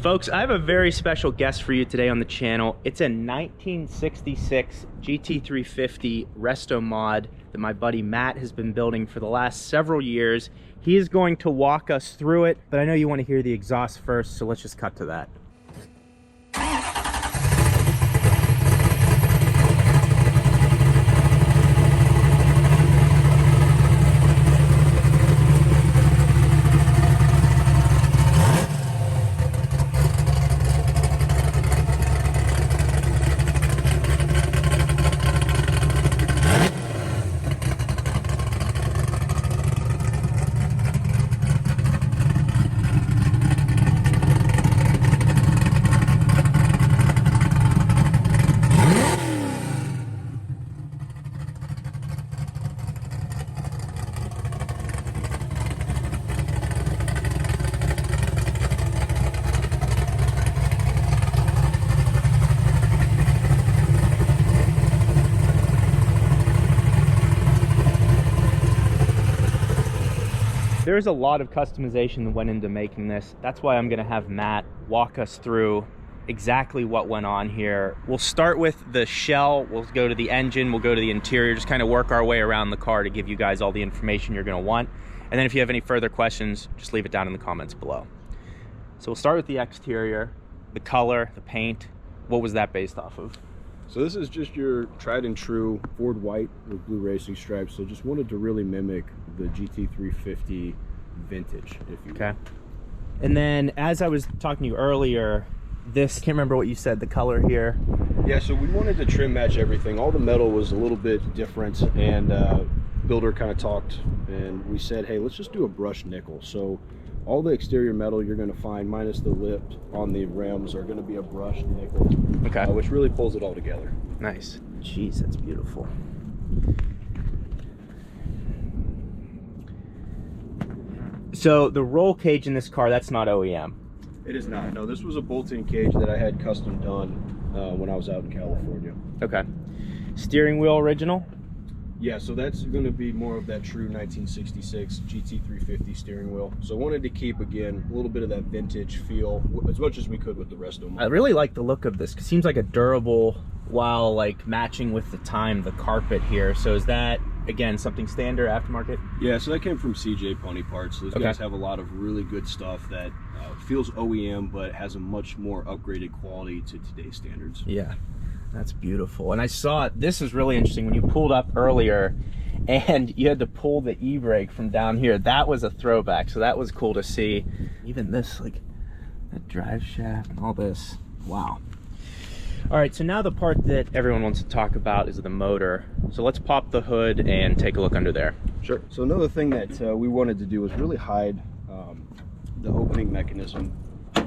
Folks, I have a very special guest for you today on the channel. It's a 1966 GT350 Restomod that my buddy Matt has been building for the last several years. He is going to walk us through it, but I know you want to hear the exhaust first, so let's just cut to that. There's a lot of customization that went into making this. That's why I'm gonna have Matt walk us through exactly what went on here. We'll start with the shell, we'll go to the engine, we'll go to the interior, just kind of work our way around the car to give you guys all the information you're gonna want. And then if you have any further questions, just leave it down in the comments below. So we'll start with the exterior, the color, the paint. What was that based off of? So this is just your tried and true Ford white with blue racing stripes. So just wanted to really mimic the GT350 vintage, if you will. Okay. And then as I was talking to you earlier, this, can't remember what you said, the color here. Yeah, so we wanted to trim match everything. All the metal was a little bit different, and builder kind of talked, and we said, hey, let's just do a brushed nickel. So all the exterior metal you're going to find, minus the lip on the rims, are going to be a brushed nickel. Okay. Which really pulls it all together. Nice. Jeez, that's beautiful. So the roll cage in this car, that's not OEM. It is not. No, this was a bolt-in cage that I had custom done when I was out in California. Okay. Steering wheel original? Yeah, so that's going to be more of that true 1966 GT350 steering wheel. So I wanted to keep, again, a little bit of that vintage feel as much as we could with the Restomod. I really like the look of this. It seems like a durable, while like matching with the time, the carpet here. So is that, again, something standard aftermarket? Yeah, so that came from CJ Pony Parts. Those guys have a lot of really good stuff that feels OEM, but has a much more upgraded quality to today's standards. Yeah. That's beautiful. And I saw it, this is really interesting, when you pulled up earlier and you had to pull the e-brake from down here. That was a throwback, so that was cool to see. Even this, like, that drive shaft and all this. Wow. All right, so now the part that everyone wants to talk about is the motor. So let's pop the hood and take a look under there. Sure. So another thing that we wanted to do was really hide the opening mechanism,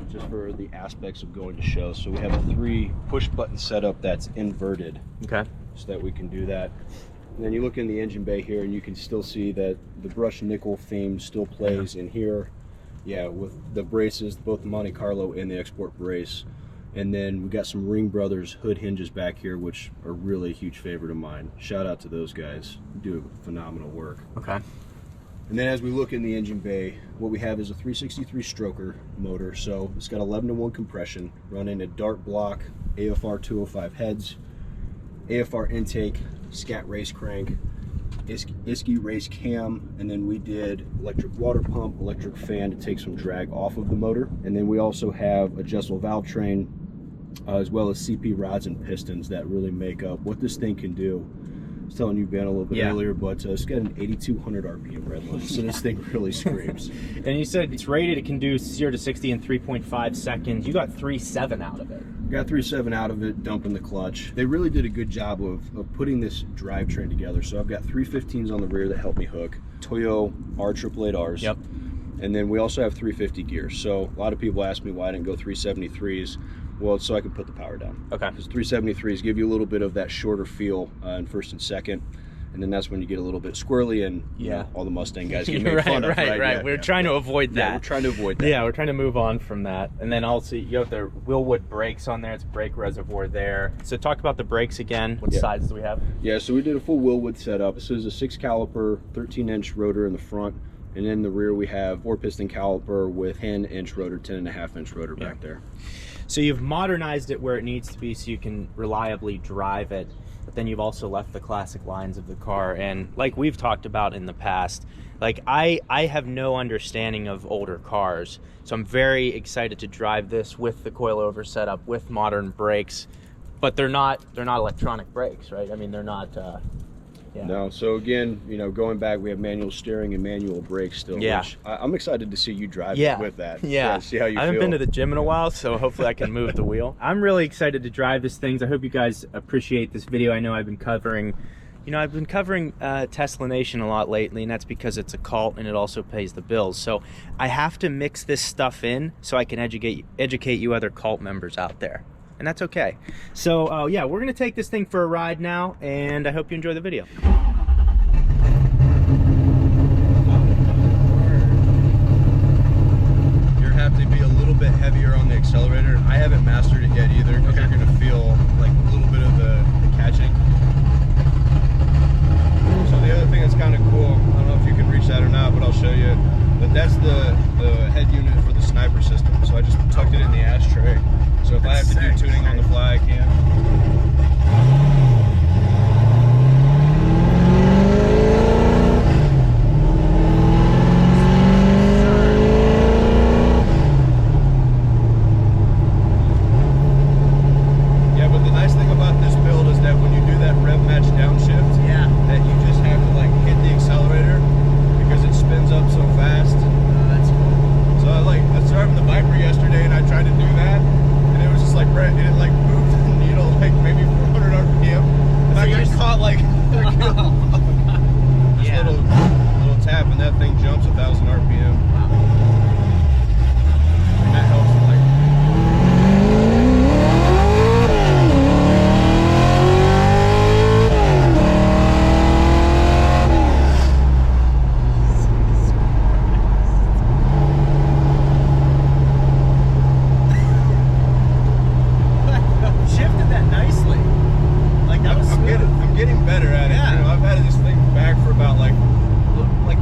just for the aspects of going to show. So we have a 3 push button setup that's inverted. Okay. So that we can do that. And then you look in the engine bay here and you can still see that the brushed nickel theme still plays in here. Yeah, with the braces, both the Monte Carlo and the export brace. And then we got some Ring Brothers hood hinges back here, which are really a huge favorite of mine. Shout out to those guys, do phenomenal work. Okay. And then as we look in the engine bay, what we have is a 363 stroker motor. So it's got 11-to-1 compression, running a dart block, AFR 205 heads, AFR intake, scat race crank, Isky race cam, and then we did electric water pump, electric fan to take some drag off of the motor. And then we also have a Jessel valve train, as well as CP rods and pistons that really make up what this thing can do. I was telling you, Ben, a little bit earlier, but it's got an 8,200 RPM red line, so this thing really screams. And you said it's rated, it can do 0 to 60 in 3.5 seconds. You got 3.7 out of it. Got 3.7 out of it, dumping the clutch. They really did a good job of putting this drivetrain together. So I've got 315s on the rear that help me hook, Toyo R888Rs. Yep. And then we also have 350 gears. So a lot of people ask me why I didn't go 373s. Well, so I can put the power down. Okay. Because 373s give you a little bit of that shorter feel in first and second. And then that's when you get a little bit squirrely and you know, all the Mustang guys get made fun of. Right. Yeah, we're trying to avoid that. Yeah, we're trying to avoid that. Yeah, we're trying to move on from that. And then also you have the Wilwood brakes on there. It's a brake reservoir there. So talk about the brakes again. What sizes do we have? Yeah, so we did a full Wilwood setup. This is a 6 caliper, 13-inch rotor in the front, And in the rear we have 4-piston caliper with 10-inch rotor, 10.5-inch rotor back there. So you've modernized it where it needs to be so you can reliably drive it, but then you've also left the classic lines of the car. And like we've talked about in the past, like I have no understanding of older cars, so I'm very excited to drive this with the coilover setup, with modern brakes, but they're not electronic brakes, right? I mean, they're not. Yeah. No, so again, you know, going back, we have manual steering and manual brakes still. Yeah. Which I'm excited to see you drive with that. Yeah. See how you feel. I haven't been to the gym in a while, so hopefully I can move the wheel. I'm really excited to drive this thing. I hope you guys appreciate this video. I know I've been covering, Tesla Nation a lot lately, and that's because it's a cult and it also pays the bills. So I have to mix this stuff in so I can educate you other cult members out there. And that's okay. So yeah, we're gonna take this thing for a ride now, and I hope you enjoy the video. You have to be a little bit heavier on the accelerator. I haven't mastered it yet either, because you're gonna feel like a little bit of the catching. So the other thing that's kind of cool, I don't know if you can reach that or not, but I'll show you. But that's the head unit for the sniper system. So I just tucked it in the ashtray. So if I have to do tuning on the fly, I can. Yeah, but the nice thing about this build is that when you do that rev match downshift, that you just have to like hit the accelerator because it spins up so fast. That's cool. So I started the Viper yesterday and I tried to do that. And it was just like, it like moved the needle like maybe 400 RPM. And so I got caught like just little tap, and that thing jumps 1,000 RPM. Wow. And that helps like. I'm getting better at it. Yeah. You know, I've had this thing back for about like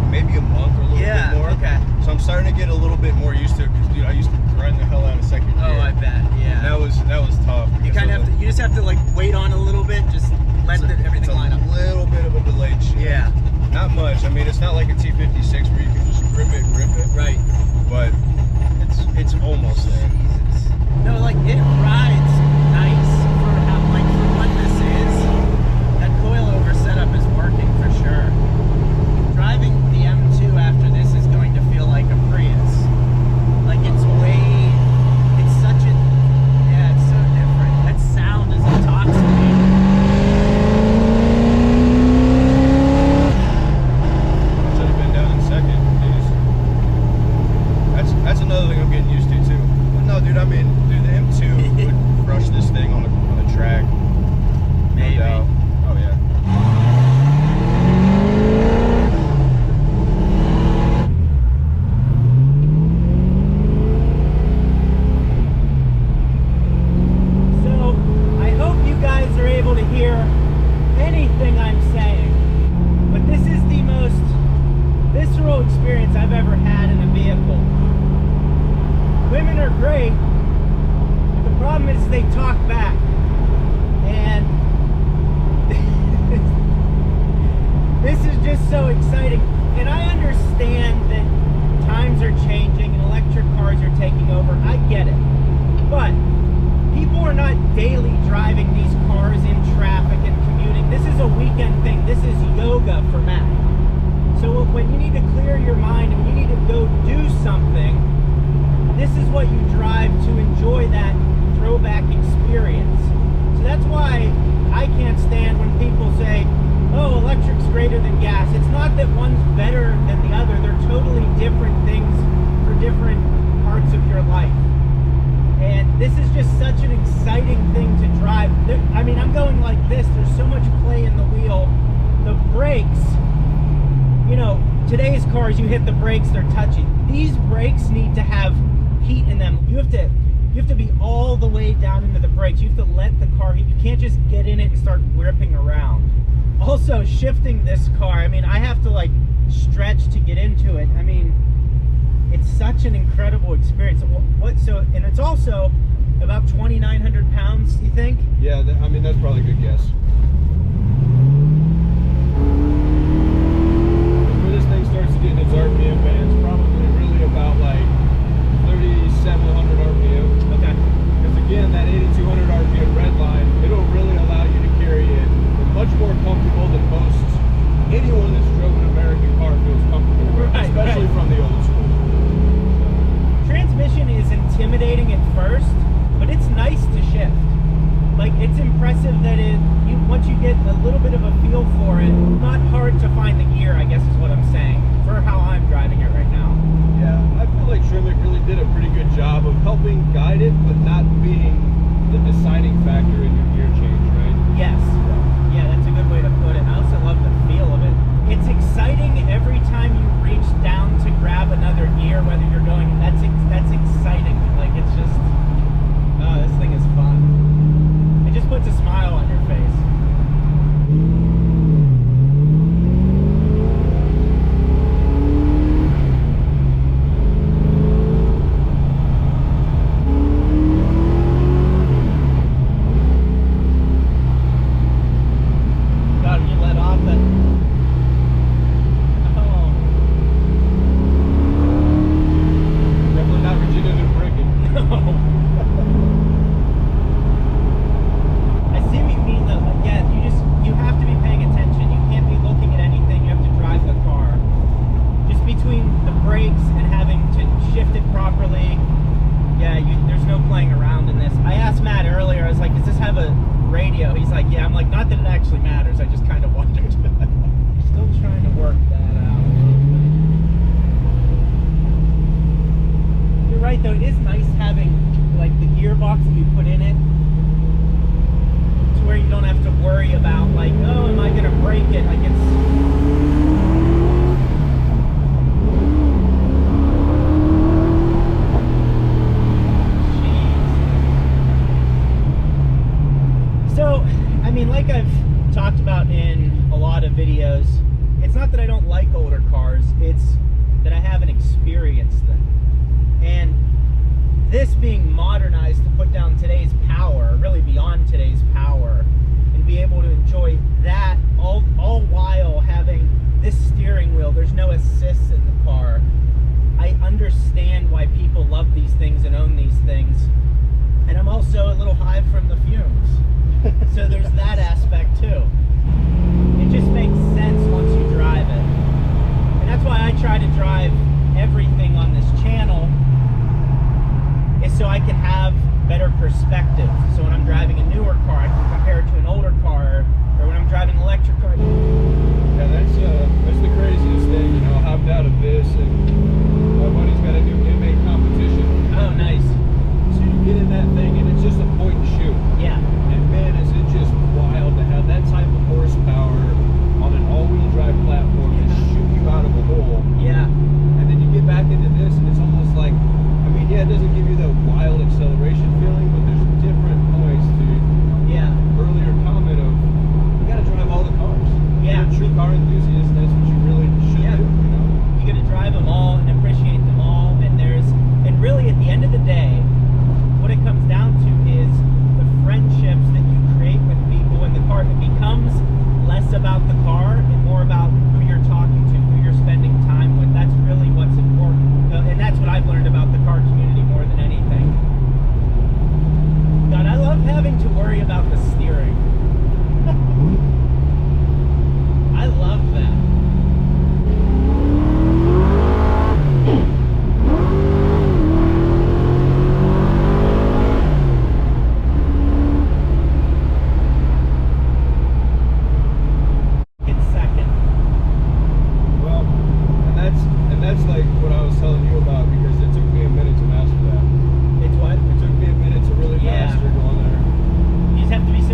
maybe a month or a little bit more. Okay. So I'm starting to get a little bit more used to it, because dude, I used to grind the hell out of second gear. Oh, I bet. Yeah. That was tough. You kind of have to. You just have to like wait on a little bit, just let everything line up. A little bit of a delayed shift. Yeah. Not much. I mean, it's not like a T56 where you can just grip it. Right. But it's almost there. Jesus. No, like it rides nice for how for what this is. That coilover setup is working for sure. Driving the M2 after this is going to feel like a Prius. Like it's such a, it's so different. That sound is intoxicating. Should have been down in second. That's another thing I'm getting used to too. But no, dude, I mean, the M2 would crush this thing on the track. Maybe. No doubt. Oh yeah. So, I hope you guys are able to hear anything I'm saying, but this is the most visceral experience I've ever had in a vehicle. Women are great, but the problem is they talk back, and this is just so exciting. And I understand that times are changing and electric cars are taking over. I get it. But people are not daily driving these cars in traffic and commuting. This is a weekend thing. This is yoga for Matt. So when you need to clear your mind and you need to go do something, this is what you drive to enjoy that throwback experience. So that's why I can't stand when people say, oh, electric's greater than gas. It's not that one's better than the other. They're totally different things for different parts of your life. And this is just such an exciting thing to drive. I mean, I'm going like this. There's so much play in the wheel. The brakes, you know, today's cars, you hit the brakes, they're touchy. These brakes need to have heat in them. You have to be all the way down into the brakes. You have to let the car heat. You can't just get in it and start whipping around. Also, shifting this car, I mean, I have to like stretch to get into it. I mean, it's such an incredible experience. And it's also about 2,900 pounds, you think? Yeah, I mean, that's probably a good guess. Where this thing starts to get in its RPM bands, probably really about like 3,700 RPM. Okay. Because again, that 8,200 RPM red line, it'll really allow you to carry it much more comfortable than anyone that's drove an American car feels comfortable with, especially from the old school. Transmission is intimidating at first, but it's nice to shift. Like, it's impressive that once you get a little bit of a feel for it, not hard to find the gear, I guess is what I'm saying, for how I'm driving it right now. Yeah, I feel like Tremec really did a pretty good job of helping guide it, but not being the deciding factor in your gear change, right? Yes. Yeah, that's a good way to put it. I also love the feel of it. It's exciting every time you reach down to grab another gear, whether you're going, that's exciting. Like, it's just, oh, this thing is fun. It just puts a smile on your face. Though it is nice having like the gearbox that you put in it to where you don't have to worry about like, oh, am I gonna break it? Like, it's jeez. So I mean, like I've talked about in a lot of videos, it's not that I don't like older cars, it's that I haven't experienced them. And this being modernized to put down today's power, really beyond today's power, and be able to enjoy that all while having this steering wheel. There's no assist in the car. I understand why people love these things and own these things. And I'm also a little high from the fumes. So there's that aspect too. It just makes sense once you drive it. And that's why I try to drive everything on this channel, is so I can have better perspective. So when I'm driving a newer car, I can compare it to an older car, or when I'm driving an electric car. Yeah, that's the craziest thing, you know. I hopped out of this, and my buddy's got a new Handmade competition. Oh, nice. So you get in that thing, and it's just a point and shoot. Yeah. And man, is it just wild to have that type of horsepower on an all-wheel drive platform and shoot you out of a hole. Yeah. And then you get back into this, and it's almost like, I mean, yeah, it doesn't give you that wild acceleration feeling, but there's different points to earlier comment of, you gotta drive all the cars. Yeah. If you're a true car enthusiast, that's what you really should do, you know? You gotta drive them all and appreciate them all, and really at the end of the day, what it comes down to is the friendships that you create with people in the car. It becomes less about the car and more about who you're talking to, who you're spending time with. That's really what's important. And that's what I've learned about the car community more than anything. God, I love having to worry about the steering. I love that. That's like what I was telling you about, because it took me a minute to master that. It's what? It took me a minute to really master going there. You just have to be so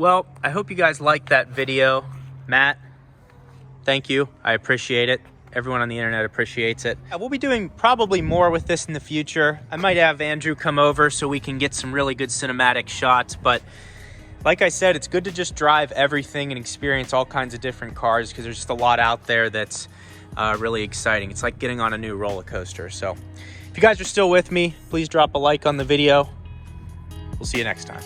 well, I hope you guys liked that video. Matt, thank you. I appreciate it. Everyone on the internet appreciates it. We'll be doing probably more with this in the future. I might have Andrew come over so we can get some really good cinematic shots, but like I said, it's good to just drive everything and experience all kinds of different cars because there's just a lot out there that's really exciting. It's like getting on a new roller coaster. So if you guys are still with me, please drop a like on the video. We'll see you next time.